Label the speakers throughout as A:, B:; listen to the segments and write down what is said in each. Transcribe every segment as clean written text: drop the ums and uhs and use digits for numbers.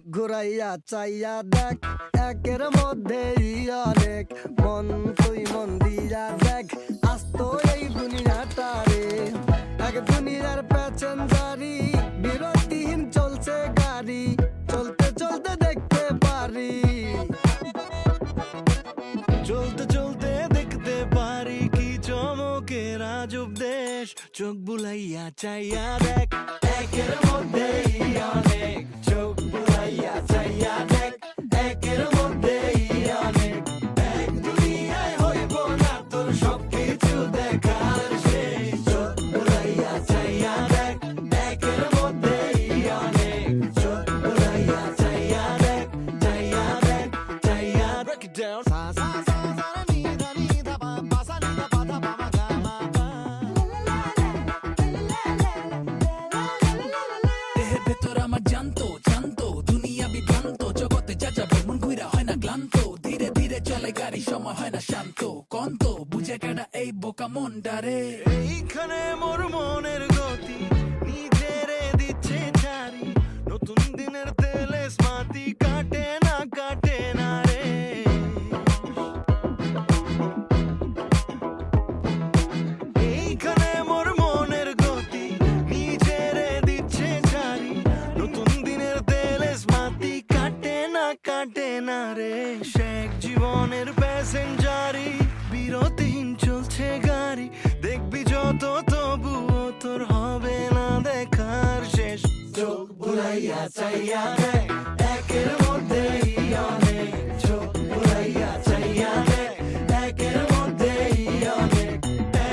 A: ঘুরাইয়া চাইয়া দেখ, একের মধ্যেই অনেক। মন তুই মন দিয়া দেখ, আস্ত এই দুনিয়াটা রে। এক দুনিয়ার প্যাসেঞ্জারি, বিরতিহীন চলছে গাড়ি। চলতে চলতে দেখতে পারি,
B: চলতে চলতে দেখতে পারি কি চমকের আজব দেশ। চোখ বুলাইয়া চাইয়া দেখ, একের মধ্যেই অনেক। চোখ বুলাইয়া চাইয়া দেখ, একের মধ্যেই অনেক। এক দুনিয়ায় হইব না তোর সবকিছু দেখার শেষ। চোখ বুলাইয়া চাইয়া দেখ, একের মধ্যেই অনেক। চোখ বুলাইয়া চাইয়া দেখ, চাইয়া দেখ, চাইয়া break it down.
C: দেহের ভেতর আমার জানতো জানতো দুনিয়া বিভ্রান্ত, জগতে যা যাবে মন ঘুরা হয় না ক্লান্ত। ধীরে ধীরে চলে গাড়ি, সময় হয় না শান্ত। কন্ত বুঝে কেডা এই বোকা মনটারে।
B: এইখানে মোর মনের গতি নিজেরে দিচ্ছে ছাড়ি। নতুন দিনের তেলে স্মাতি কাটে না রে। এইখানে মোর মনের গতি নিজেরে দিচ্ছে ছাড়ি। নতুন দিনের তেলে স্মাতি কাটে না রে। শেখ জীবনের প্যাসেঞ্জারি, বিরতিহীন চলছে গাড়ি। দেখবি যত তবুও তোর হবে না দেখার শেষ। চোখ বুলাইয়া চাইয়া দেখ, একের মধ্যেই অনেক। চোখ বুলাইয়া চাইয়া দেখ, একের মধ্যেই অনেক।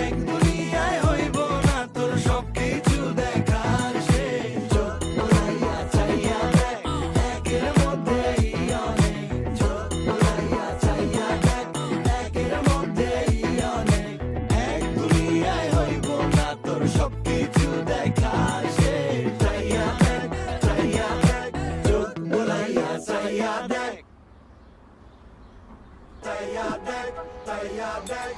B: এক দুনিয়ায় হইব না তোর সবকিছু দেখার শেষ। চোখ বুলাইয়া চাইয়া দেখ, একের মধ্যেই অনেক। চোখ বুলাইয়া চাইয়া দেখ, একের মধ্যেই অনেক। এক দুনিয়ায় হইব না তোর সবকিছু দেখার শেষ। চাইয়া দেখ, চাইয়া দেখ, চোখ বুলাইয়া চাইয়া দেখ, চাইয়া দেখ, চাইয়া দেখ।